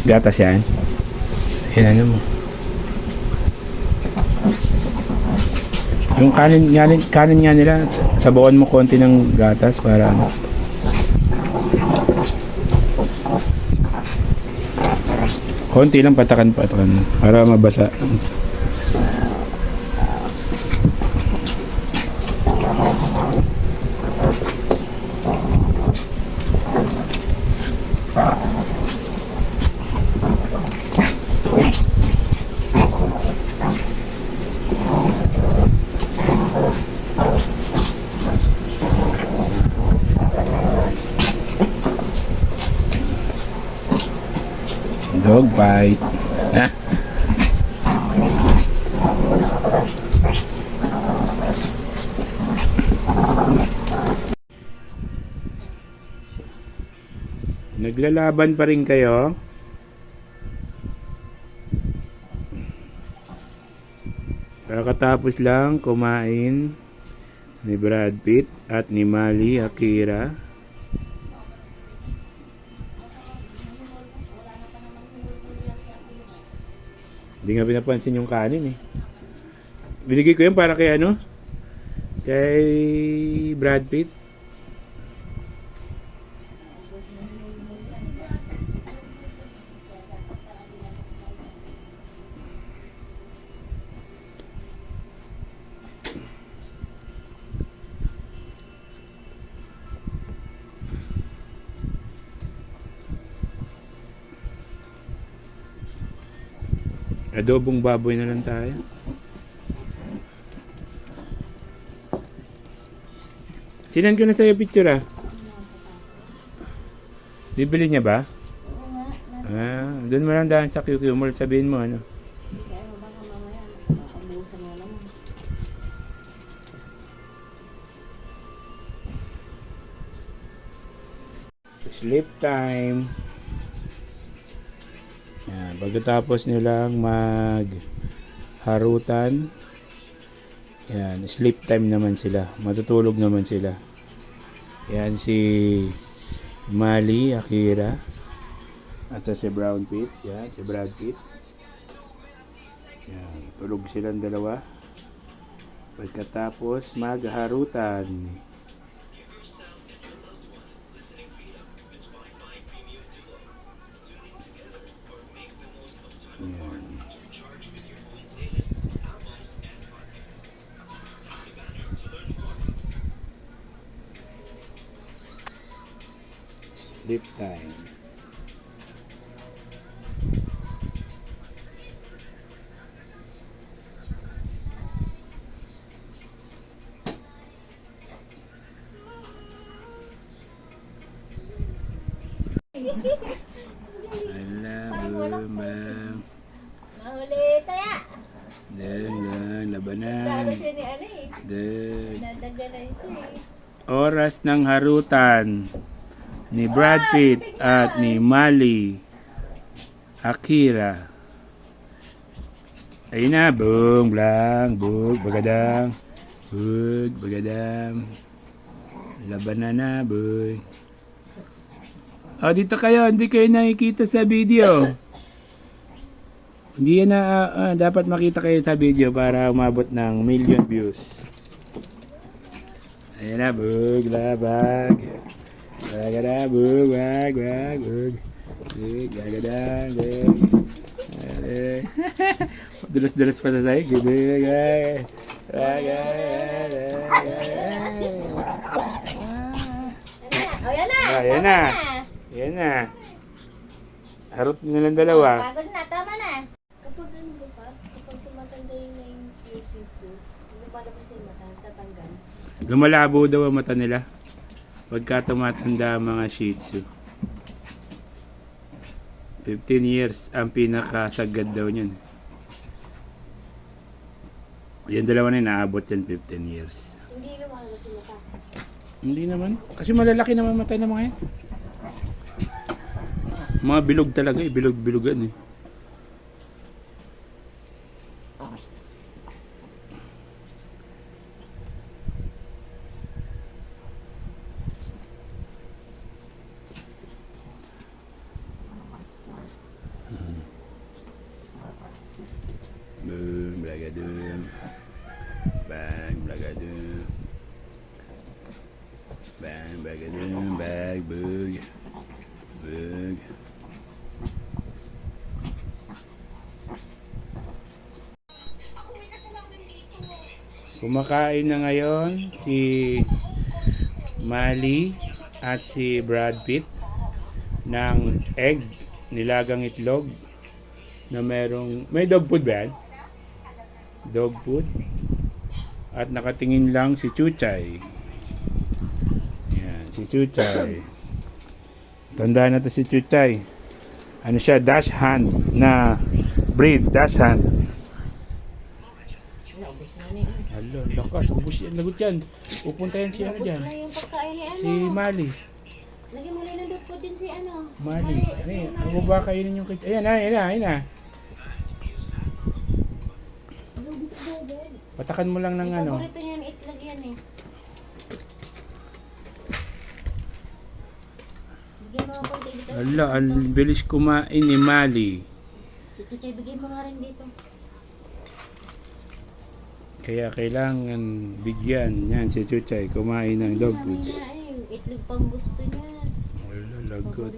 Gatas yan. Yan ano mo. Yung kanin nga nila, sabawan mo konti ng gatas para ano. Konti lang patakan-patakan para mabasa. Dog bite. Ha? Naglalaban pa rin kayo? Kakatapos lang kumain ni Brad Pitt at ni Mali Akira. Hindi nga pinapansin yung kanin eh. Binigay ko yan para kay ano? Kay Brad Pitt. Adobong baboy na lang tayo. Sinan ko na sa'yo picture ah. Bibili niya ba? Oo nga. Doon mo lang daan sa QQ Mall. Sabihin mo ano. Kaya mo baka mamaya, makabusan mo naman. Sleep time. Yan, pagkatapos nilang magharutan, yan, sleep time naman sila. Matutulog naman sila. Yan si Mali Akira. At si Brown Pitt. Yan, si Brad Pitt. Yan, tulog silang dalawa. Pagkatapos magharutan. Yan. Sleep time. Ala, bumbang. Mahuli taya. Dang, labanan. Dalo siya ni ano eh. Dang. Nadaganan siya eh. Oras ng harutan ni Brad Pitt at ni Mali Akira. Ayun na, bung, blang, bug, bagadang, bug, bagadang. Laban na, bug. Oh, dito kayo, hindi kayo nakikita sa video. Hindi yan na, dapat makita kayo sa video para umabot ng 1,000,000 views. Ayan na, bug, labag. Bagada, bug, bag, bag, bug. Bug, bagadang, bug. Dulas-dulas pa sa sahig. Bug, bag. Oh, yan na. Ayan na. Ayan na. Harot nilang dalawa. Pagod na, tama na. Kapag ano ba, kapag tumatanda yung shih tzu, lumalabas yung mata, tatanggal. Lumalabo daw ang mata nila pagka tumatanda ang mga Shih Tzu. 15 years ang pinakasagad daw niyan. Yung dalawa na yun, naabot yan 15 years. Hindi lumalabas yung mata. Hindi naman. Kasi malalaki naman mata ng mga yan. Mga bilog talaga eh. Bilog-bilogan eh. Bug. Bug. Kumakain na ngayon si Mali at si Brad Pitt ng egg, nilagang itlog na may dog food ba yan? Dog food. At nakatingin lang si Chuchay. Yan, si Chuchay. Tandaan na to si Chuchay. Ano siya? Dash hand na breed. Dash hand. Naubos na niya. Alo, lakas. Ubus yan. Lagot yan. Pupunta yan si ano Naubos dyan. na yung pagkain ni ano. Si Mali. Lagyan mo lang ng dot po din si ano. Mali. Si Ay, ano ba kainin yung kit? Ayan na, ayan na, ayan na. Lubis double. Patakan mo lang ng ano. Paborito niya yung itlog yan eh. Bigyan mo nga konti dito. Alo, ang bilis kumain ni Mali. Si Tuchay, bigyan mo nga rin dito. Kaya kailangan bigyan yan si Chuchay kumain ng dog Dami food. na eh. Itlog pang gusto niya. Wala, lagot.